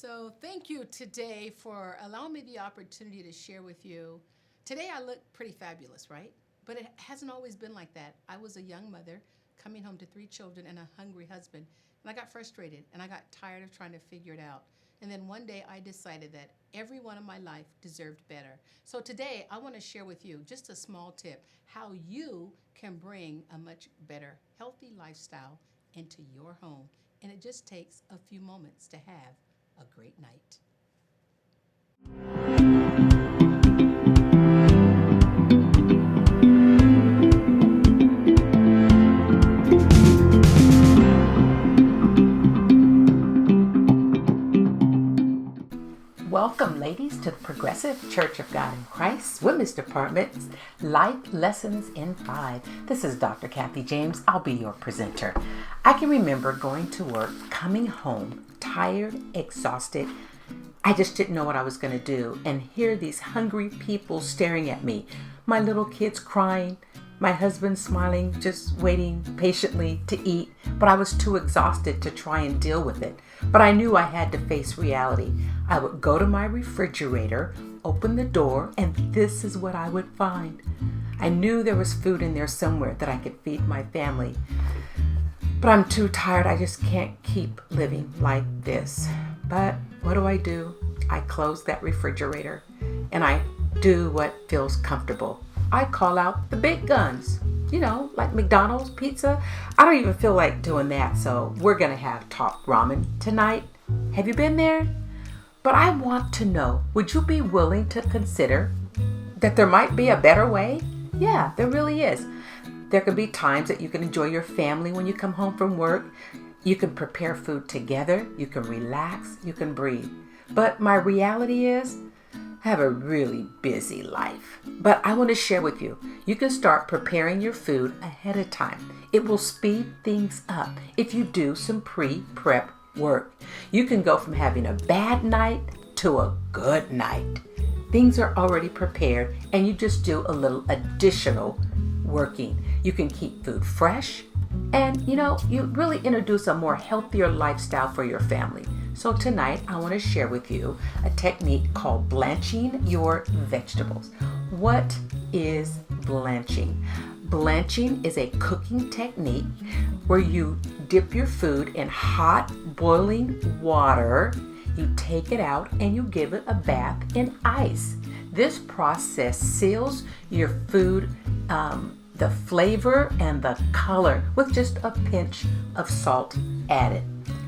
So thank you today for allowing me the opportunity to share with you. Today I look pretty fabulous, right? But it hasn't always been like that. I was a young mother coming home to 3 children and a hungry husband. And I got frustrated and I got tired of trying to figure it out. And then one day I decided that everyone in my life deserved better. So today I want to share with you just a small tip how you can bring a much better, healthy lifestyle into your home. And it just takes a few moments to have a great night. Welcome, ladies, to the Progressive Church of God in Christ Women's Department's Life Lessons in 5. This is Dr. Kathy James. I'll be your presenter. I can remember going to work, coming home, tired, exhausted. I just didn't know what I was going to do, and hear these hungry people staring at me. My little kids crying, my husband smiling, just waiting patiently to eat, but I was too exhausted to try and deal with it. But I knew I had to face reality. I would go to my refrigerator, open the door, and this is what I would find. I knew there was food in there somewhere that I could feed my family. But I'm too tired. I just can't keep living like this. But what do? I close that refrigerator and I do what feels comfortable. I call out the big guns, like McDonald's pizza. I don't even feel like doing that, so we're going to have top ramen tonight. Have you been there? But I want to know, would you be willing to consider that there might be a better way? Yeah, there really is. There could be times that you can enjoy your family when you come home from work. You can prepare food together. You can relax. You can breathe. But my reality is, I have a really busy life. But I want to share with you, you can start preparing your food ahead of time. It will speed things up if you do some pre-prep work. You can go from having a bad night to a good night. Things are already prepared and you just do a little additional working. You can keep food fresh and you really introduce a more healthier lifestyle for your family. So tonight I want to share with you a technique called blanching your vegetables. What is blanching? Blanching is a cooking technique where you dip your food in hot boiling water, you take it out and you give it a bath in ice. This process seals your food the flavor and the color with just a pinch of salt added.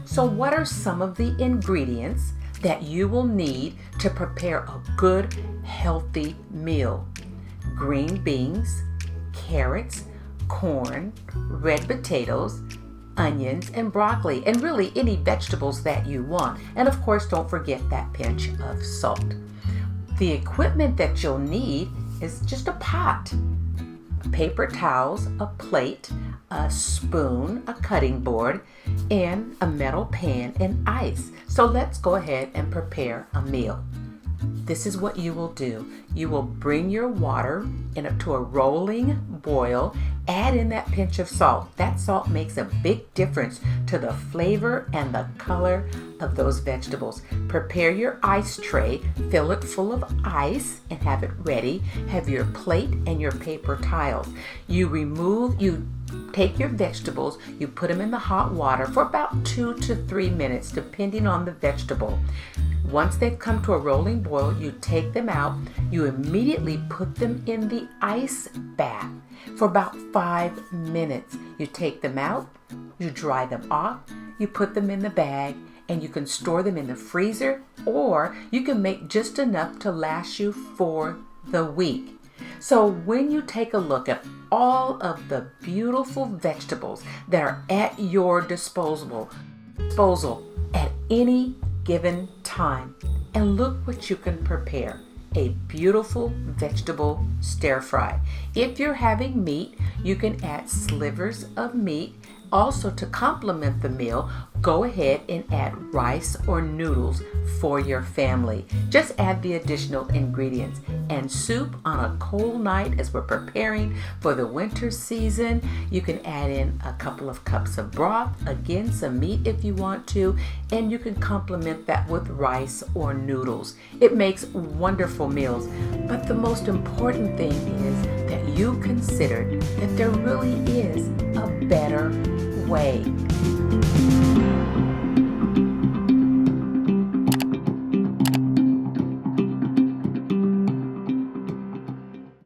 So what are some of the ingredients that you will need to prepare a good, healthy meal? Green beans, carrots, corn, red potatoes, onions, and broccoli, and really any vegetables that you want. And of course, don't forget that pinch of salt. The equipment that you'll need is just a pot, paper towels, a plate, a spoon, a cutting board, and a metal pan and ice. So let's go ahead and prepare a meal. This is what you will do. You will bring your water to a rolling boil, add in that pinch of salt. That salt makes a big difference to the flavor and the color of those vegetables. Prepare your ice tray, fill it full of ice and have it ready. Have your plate and your paper towels. You take your vegetables, you put them in the hot water for about 2 to 3 minutes, depending on the vegetable. Once they've come to a rolling boil, you take them out. You immediately put them in the ice bath for about 5 minutes. You take them out, you dry them off, you put them in the bag, and you can store them in the freezer, or you can make just enough to last you for the week. So when you take a look at all of the beautiful vegetables that are at your disposal at any given time, and look what you can prepare. A beautiful vegetable stir fry. If you're having meat, you can add slivers of meat also to complement the meal, go ahead and add rice or noodles for your family. Just add the additional ingredients. And soup on a cold night as we're preparing for the winter season, you can add in a couple of cups of broth, again some meat if you want to, and you can complement that with rice or noodles. It makes wonderful meals, but the most important thing is that you considered that there really is a better way.